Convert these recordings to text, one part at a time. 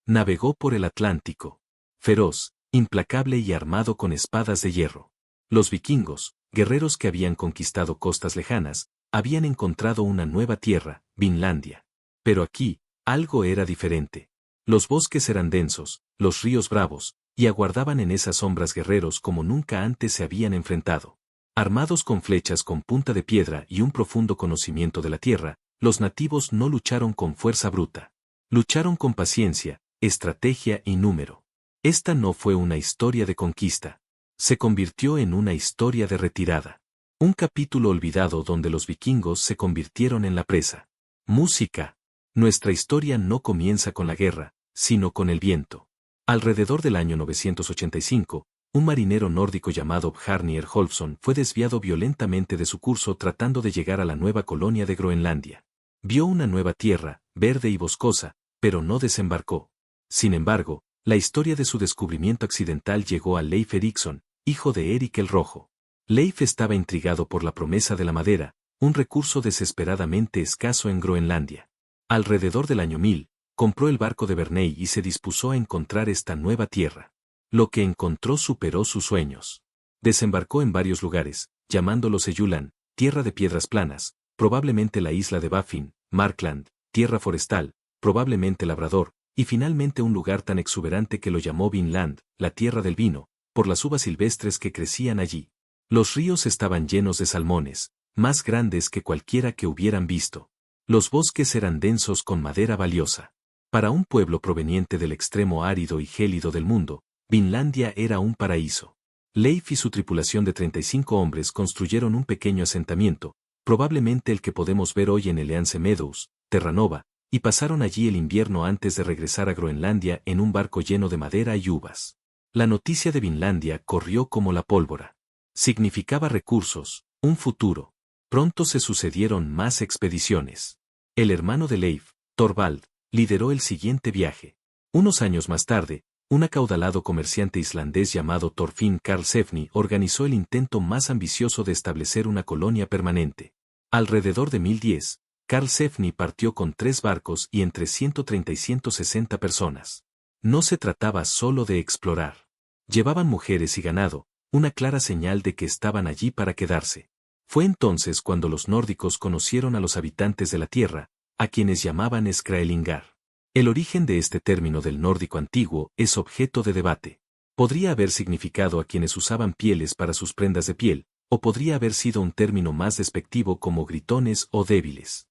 Navegó por el Atlántico. Feroz, implacable y armado con espadas de hierro. Los vikingos, guerreros que habían conquistado costas lejanas, habían encontrado una nueva tierra, Vinlandia. Pero aquí, algo era diferente. Los bosques eran densos, los ríos bravos, y aguardaban en esas sombras guerreros como nunca antes se habían enfrentado. Armados con flechas con punta de piedra y un profundo conocimiento de la tierra, los nativos no lucharon con fuerza bruta. Lucharon con paciencia, estrategia y número. Esta no fue una historia de conquista. Se convirtió en una historia de retirada. Un capítulo olvidado donde los vikingos se convirtieron en la presa. Música. Nuestra historia no comienza con la guerra, sino con el viento. Alrededor del año 985, un marinero nórdico llamado Bjarnir Hrólfsson fue desviado violentamente de su curso tratando de llegar a la nueva colonia de Groenlandia. Vio una nueva tierra, verde y boscosa, pero no desembarcó. Sin embargo, la historia de su descubrimiento accidental llegó a Leif Erikson, hijo de Erik el Rojo. Leif estaba intrigado por la promesa de la madera, un recurso desesperadamente escaso en Groenlandia. Alrededor del año 1000, compró el barco de Verney y se dispuso a encontrar esta nueva tierra. Lo que encontró superó sus sueños. Desembarcó en varios lugares, llamándolos Eyulan, tierra de piedras planas, probablemente la isla de Baffin, Markland, tierra forestal, probablemente Labrador, y finalmente un lugar tan exuberante que lo llamó Vinland, la tierra del vino, por las uvas silvestres que crecían allí. Los ríos estaban llenos de salmones, más grandes que cualquiera que hubieran visto. Los bosques eran densos con madera valiosa. Para un pueblo proveniente del extremo árido y gélido del mundo, Vinlandia era un paraíso. Leif y su tripulación de 35 hombres construyeron un pequeño asentamiento, probablemente el que podemos ver hoy en Eleance Meadows, Terranova, y pasaron allí el invierno antes de regresar a Groenlandia en un barco lleno de madera y uvas. La noticia de Vinlandia corrió como la pólvora. Significaba recursos, un futuro. Pronto se sucedieron más expediciones. El hermano de Leif, Thorvald, lideró el siguiente viaje. Unos años más tarde, un acaudalado comerciante islandés llamado Thorfinn Karlsefni organizó el intento más ambicioso de establecer una colonia permanente. Alrededor de 1010, Karlsefni partió con 3 barcos y entre 130 y 160 personas. No se trataba solo de explorar. Llevaban mujeres y ganado, una clara señal de que estaban allí para quedarse. Fue entonces cuando los nórdicos conocieron a los habitantes de la tierra, a quienes llamaban Skraelingar. El origen de este término del nórdico antiguo es objeto de debate. Podría haber significado a quienes usaban pieles para sus prendas de piel, o podría haber sido un término más despectivo como gritones o débiles.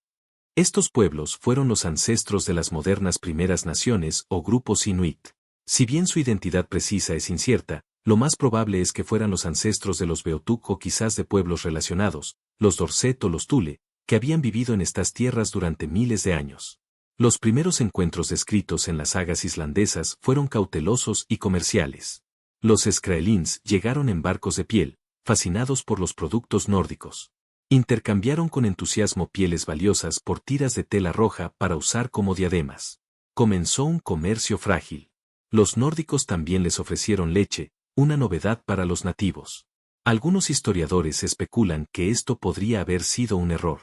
Estos pueblos fueron los ancestros de las modernas primeras naciones o grupos inuit. Si bien su identidad precisa es incierta, lo más probable es que fueran los ancestros de los Beothuk o quizás de pueblos relacionados, los Dorset o los Thule, que habían vivido en estas tierras durante miles de años. Los primeros encuentros descritos en las sagas islandesas fueron cautelosos y comerciales. Los Skraelings llegaron en barcos de piel, fascinados por los productos nórdicos. Intercambiaron con entusiasmo pieles valiosas por tiras de tela roja para usar como diademas. Comenzó un comercio frágil. Los nórdicos también les ofrecieron leche, una novedad para los nativos. Algunos historiadores especulan que esto podría haber sido un error.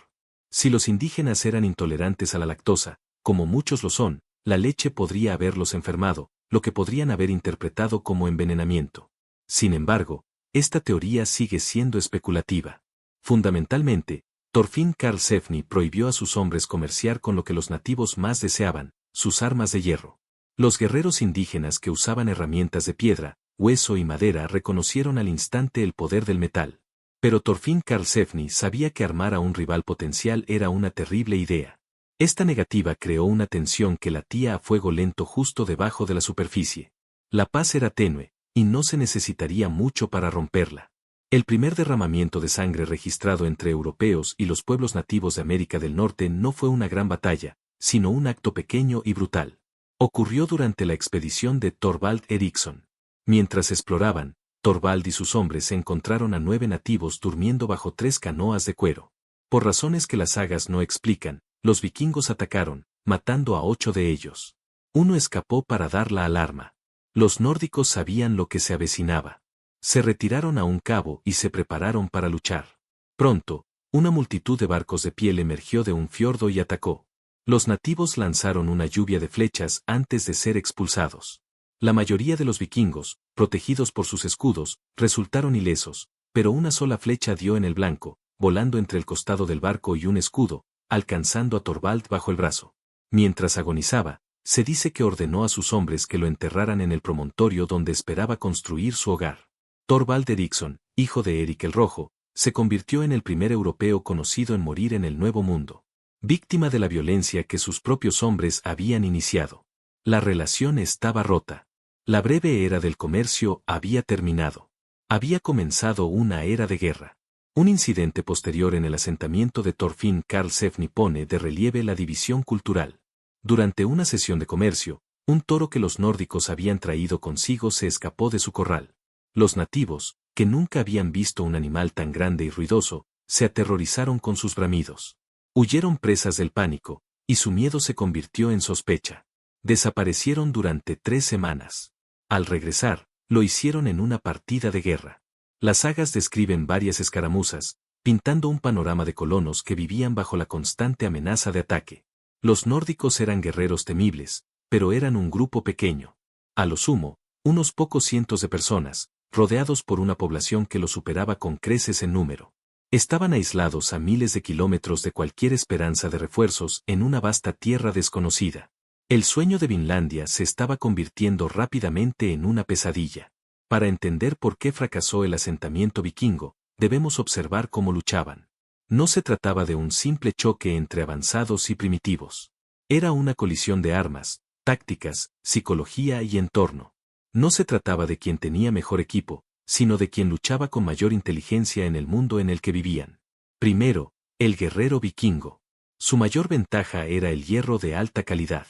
Si los indígenas eran intolerantes a la lactosa, como muchos lo son, la leche podría haberlos enfermado, lo que podrían haber interpretado como envenenamiento. Sin embargo, esta teoría sigue siendo especulativa. Fundamentalmente, Thorfinn Karlsefni prohibió a sus hombres comerciar con lo que los nativos más deseaban, sus armas de hierro. Los guerreros indígenas que usaban herramientas de piedra, hueso y madera reconocieron al instante el poder del metal. Pero Thorfinn Karlsefni sabía que armar a un rival potencial era una terrible idea. Esta negativa creó una tensión que latía a fuego lento justo debajo de la superficie. La paz era tenue, y no se necesitaría mucho para romperla. El primer derramamiento de sangre registrado entre europeos y los pueblos nativos de América del Norte no fue una gran batalla, sino un acto pequeño y brutal. Ocurrió durante la expedición de Thorvald Eriksson. Mientras exploraban, Thorvald y sus hombres se encontraron a 9 nativos durmiendo bajo 3 canoas de cuero. Por razones que las sagas no explican, los vikingos atacaron, matando a 8 de ellos. Uno escapó para dar la alarma. Los nórdicos sabían lo que se avecinaba. Se retiraron a un cabo y se prepararon para luchar. Pronto, una multitud de barcos de piel emergió de un fiordo y atacó. Los nativos lanzaron una lluvia de flechas antes de ser expulsados. La mayoría de los vikingos, protegidos por sus escudos, resultaron ilesos, pero una sola flecha dio en el blanco, volando entre el costado del barco y un escudo, alcanzando a Thorvald bajo el brazo. Mientras agonizaba, se dice que ordenó a sus hombres que lo enterraran en el promontorio donde esperaba construir su hogar. Thorvald Eriksson, hijo de Erik el Rojo, se convirtió en el primer europeo conocido en morir en el Nuevo Mundo, víctima de la violencia que sus propios hombres habían iniciado. La relación estaba rota. La breve era del comercio había terminado. Había comenzado una era de guerra. Un incidente posterior en el asentamiento de Thorfinn Karlsefni pone de relieve la división cultural. Durante una sesión de comercio, un toro que los nórdicos habían traído consigo se escapó de su corral. Los nativos, que nunca habían visto un animal tan grande y ruidoso, se aterrorizaron con sus bramidos. Huyeron presas del pánico, y su miedo se convirtió en sospecha. Desaparecieron durante 3 semanas. Al regresar, lo hicieron en una partida de guerra. Las sagas describen varias escaramuzas, pintando un panorama de colonos que vivían bajo la constante amenaza de ataque. Los nórdicos eran guerreros temibles, pero eran un grupo pequeño. A lo sumo, unos pocos cientos de personas, rodeados por una población que los superaba con creces en número. Estaban aislados a miles de kilómetros de cualquier esperanza de refuerzos en una vasta tierra desconocida. El sueño de Vinlandia se estaba convirtiendo rápidamente en una pesadilla. Para entender por qué fracasó el asentamiento vikingo, debemos observar cómo luchaban. No se trataba de un simple choque entre avanzados y primitivos. Era una colisión de armas, tácticas, psicología y entorno. No se trataba de quien tenía mejor equipo, sino de quien luchaba con mayor inteligencia en el mundo en el que vivían. Primero, el guerrero vikingo. Su mayor ventaja era el hierro de alta calidad.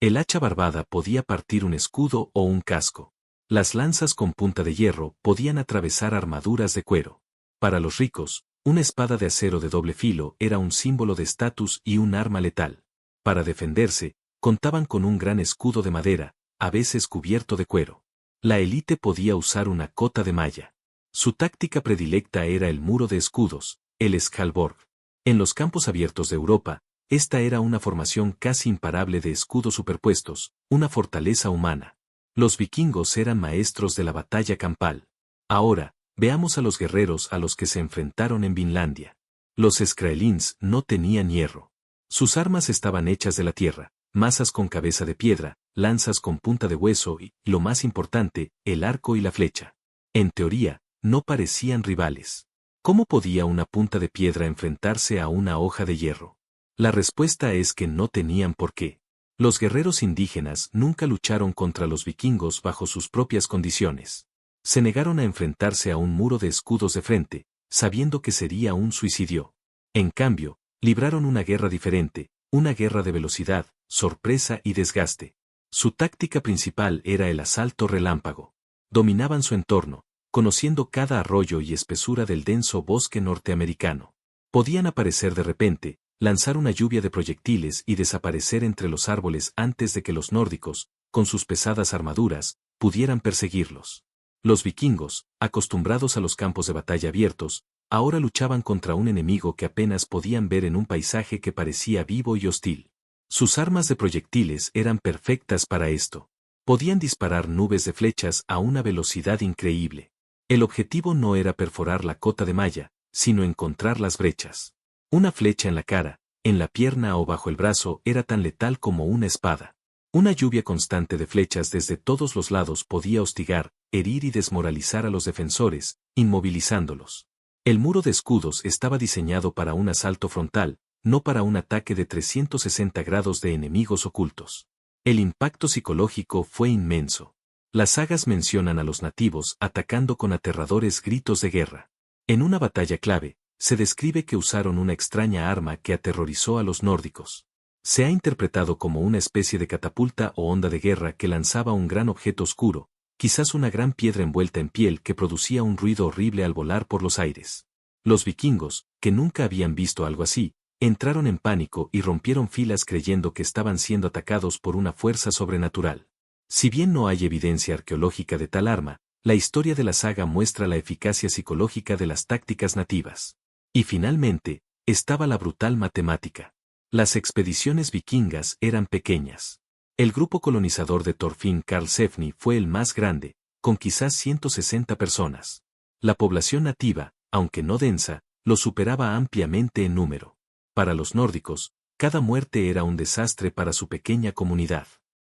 El hacha barbada podía partir un escudo o un casco. Las lanzas con punta de hierro podían atravesar armaduras de cuero. Para los ricos, una espada de acero de doble filo era un símbolo de estatus y un arma letal. Para defenderse, contaban con un gran escudo de madera, a veces cubierto de cuero. La élite podía usar una cota de malla. Su táctica predilecta era el muro de escudos, el Skalborg. En los campos abiertos de Europa, esta era una formación casi imparable de escudos superpuestos, una fortaleza humana. Los vikingos eran maestros de la batalla campal. Ahora, veamos a los guerreros a los que se enfrentaron en Vinlandia. Los Skraelings no tenían hierro. Sus armas estaban hechas de la tierra, mazas con cabeza de piedra, lanzas con punta de hueso y, lo más importante, el arco y la flecha. En teoría, no parecían rivales. ¿Cómo podía una punta de piedra enfrentarse a una hoja de hierro? La respuesta es que no tenían por qué. Los guerreros indígenas nunca lucharon contra los vikingos bajo sus propias condiciones. Se negaron a enfrentarse a un muro de escudos de frente, sabiendo que sería un suicidio. En cambio, libraron una guerra diferente, una guerra de velocidad, sorpresa y desgaste. Su táctica principal era el asalto relámpago. Dominaban su entorno, conociendo cada arroyo y espesura del denso bosque norteamericano. Podían aparecer de repente, lanzar una lluvia de proyectiles y desaparecer entre los árboles antes de que los nórdicos, con sus pesadas armaduras, pudieran perseguirlos. Los vikingos, acostumbrados a los campos de batalla abiertos, ahora luchaban contra un enemigo que apenas podían ver en un paisaje que parecía vivo y hostil. Sus armas de proyectiles eran perfectas para esto. Podían disparar nubes de flechas a una velocidad increíble. El objetivo no era perforar la cota de malla, sino encontrar las brechas. Una flecha en la cara, en la pierna o bajo el brazo era tan letal como una espada. Una lluvia constante de flechas desde todos los lados podía hostigar, herir y desmoralizar a los defensores, inmovilizándolos. El muro de escudos estaba diseñado para un asalto frontal, no para un ataque de 360 grados de enemigos ocultos. El impacto psicológico fue inmenso. Las sagas mencionan a los nativos atacando con aterradores gritos de guerra. En una batalla clave, se describe que usaron una extraña arma que aterrorizó a los nórdicos. Se ha interpretado como una especie de catapulta o onda de guerra que lanzaba un gran objeto oscuro, quizás una gran piedra envuelta en piel que producía un ruido horrible al volar por los aires. Los vikingos, que nunca habían visto algo así, entraron en pánico y rompieron filas creyendo que estaban siendo atacados por una fuerza sobrenatural. Si bien no hay evidencia arqueológica de tal arma, la historia de la saga muestra la eficacia psicológica de las tácticas nativas. Y finalmente, estaba la brutal matemática. Las expediciones vikingas eran pequeñas. El grupo colonizador de Thorfinn Karlsefni fue el más grande, con quizás 160 personas. La población nativa, aunque no densa, lo superaba ampliamente en número. Para los nórdicos, cada muerte era un desastre para su pequeña comunidad.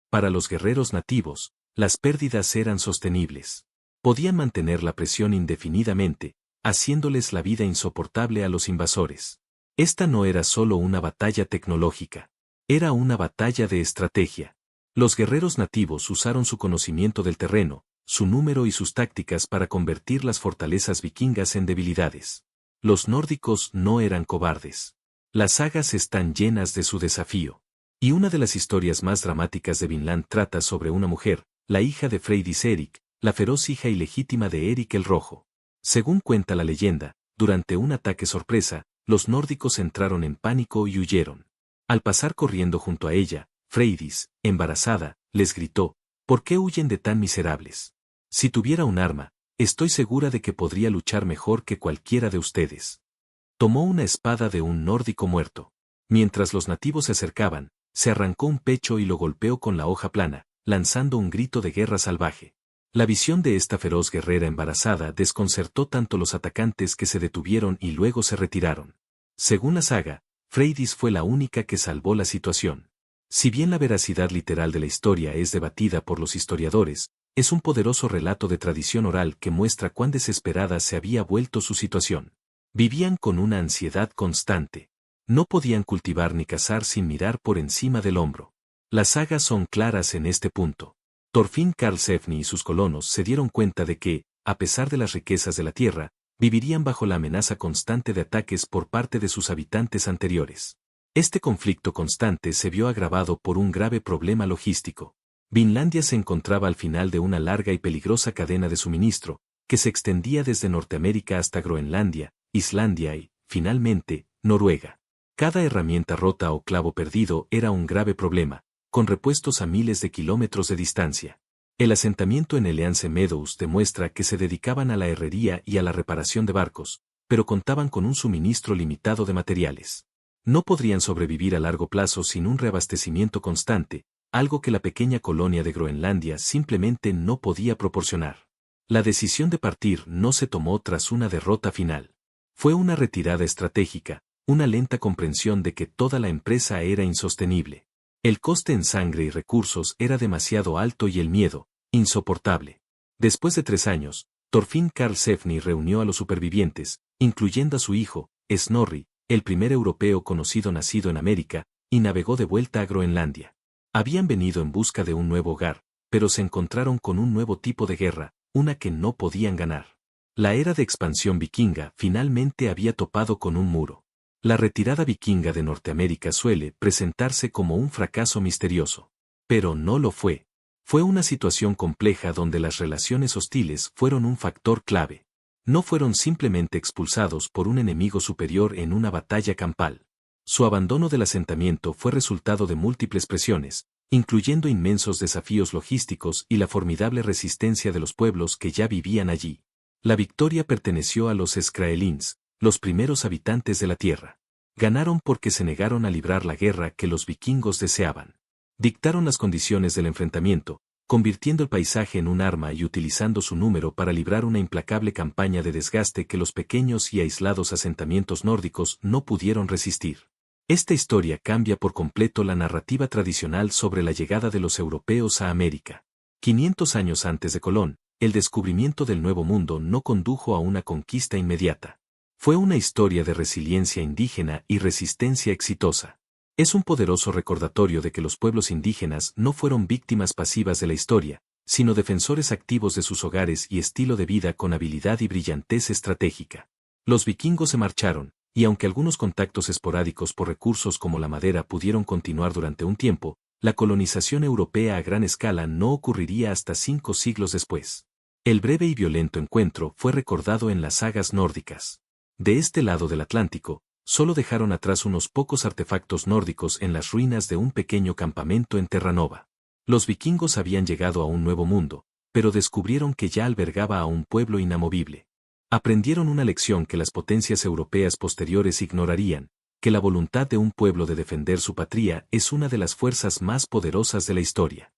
Para los guerreros nativos, las pérdidas eran sostenibles. Podían mantener la presión indefinidamente, haciéndoles la vida insoportable a los invasores. Esta no era solo una batalla tecnológica. Era una batalla de estrategia. Los guerreros nativos usaron su conocimiento del terreno, su número y sus tácticas para convertir las fortalezas vikingas en debilidades. Los nórdicos no eran cobardes. Las sagas están llenas de su desafío. Y una de las historias más dramáticas de Vinland trata sobre una mujer, la hija de Freydis Erik, la feroz hija ilegítima de Erik el Rojo. Según cuenta la leyenda, durante un ataque sorpresa, los nórdicos entraron en pánico y huyeron. Al pasar corriendo junto a ella, Freydis, embarazada, les gritó: ¿por qué huyen de tan miserables? Si tuviera un arma, estoy segura de que podría luchar mejor que cualquiera de ustedes. Tomó una espada de un nórdico muerto. Mientras los nativos se acercaban, se arrancó un pecho y lo golpeó con la hoja plana, lanzando un grito de guerra salvaje. La visión de esta feroz guerrera embarazada desconcertó tanto a los atacantes que se detuvieron y luego se retiraron. Según la saga, Freydis fue la única que salvó la situación. Si bien la veracidad literal de la historia es debatida por los historiadores, es un poderoso relato de tradición oral que muestra cuán desesperada se había vuelto su situación. Vivían con una ansiedad constante. No podían cultivar ni cazar sin mirar por encima del hombro. Las sagas son claras en este punto. Thorfinn Karlsefni y sus colonos se dieron cuenta de que, a pesar de las riquezas de la tierra, vivirían bajo la amenaza constante de ataques por parte de sus habitantes anteriores. Este conflicto constante se vio agravado por un grave problema logístico. Vinlandia se encontraba al final de una larga y peligrosa cadena de suministro, que se extendía desde Norteamérica hasta Groenlandia, Islandia y, finalmente, Noruega. Cada herramienta rota o clavo perdido era un grave problema, con repuestos a miles de kilómetros de distancia. El asentamiento en Eleance Meadows demuestra que se dedicaban a la herrería y a la reparación de barcos, pero contaban con un suministro limitado de materiales. No podrían sobrevivir a largo plazo sin un reabastecimiento constante, algo que la pequeña colonia de Groenlandia simplemente no podía proporcionar. La decisión de partir no se tomó tras una derrota final. Fue una retirada estratégica, una lenta comprensión de que toda la empresa era insostenible. El coste en sangre y recursos era demasiado alto y el miedo, insoportable. Después de 3 años, Thorfinn Karlsefni reunió a los supervivientes, incluyendo a su hijo, Snorri, el primer europeo conocido nacido en América, y navegó de vuelta a Groenlandia. Habían venido en busca de un nuevo hogar, pero se encontraron con un nuevo tipo de guerra, una que no podían ganar. La era de expansión vikinga finalmente había topado con un muro. La retirada vikinga de Norteamérica suele presentarse como un fracaso misterioso. Pero no lo fue. Fue una situación compleja donde las relaciones hostiles fueron un factor clave. No fueron simplemente expulsados por un enemigo superior en una batalla campal. Su abandono del asentamiento fue resultado de múltiples presiones, incluyendo inmensos desafíos logísticos y la formidable resistencia de los pueblos que ya vivían allí. La victoria perteneció a los Skraelings, los primeros habitantes de la tierra. Ganaron porque se negaron a librar la guerra que los vikingos deseaban. Dictaron las condiciones del enfrentamiento, convirtiendo el paisaje en un arma y utilizando su número para librar una implacable campaña de desgaste que los pequeños y aislados asentamientos nórdicos no pudieron resistir. Esta historia cambia por completo la narrativa tradicional sobre la llegada de los europeos a América. 500 años antes de Colón, el descubrimiento del Nuevo Mundo no condujo a una conquista inmediata. Fue una historia de resiliencia indígena y resistencia exitosa. Es un poderoso recordatorio de que los pueblos indígenas no fueron víctimas pasivas de la historia, sino defensores activos de sus hogares y estilo de vida con habilidad y brillantez estratégica. Los vikingos se marcharon, y aunque algunos contactos esporádicos por recursos como la madera pudieron continuar durante un tiempo, la colonización europea a gran escala no ocurriría hasta 5 siglos después. El breve y violento encuentro fue recordado en las sagas nórdicas. De este lado del Atlántico, solo dejaron atrás unos pocos artefactos nórdicos en las ruinas de un pequeño campamento en Terranova. Los vikingos habían llegado a un nuevo mundo, pero descubrieron que ya albergaba a un pueblo inamovible. Aprendieron una lección que las potencias europeas posteriores ignorarían, que la voluntad de un pueblo de defender su patria es una de las fuerzas más poderosas de la historia.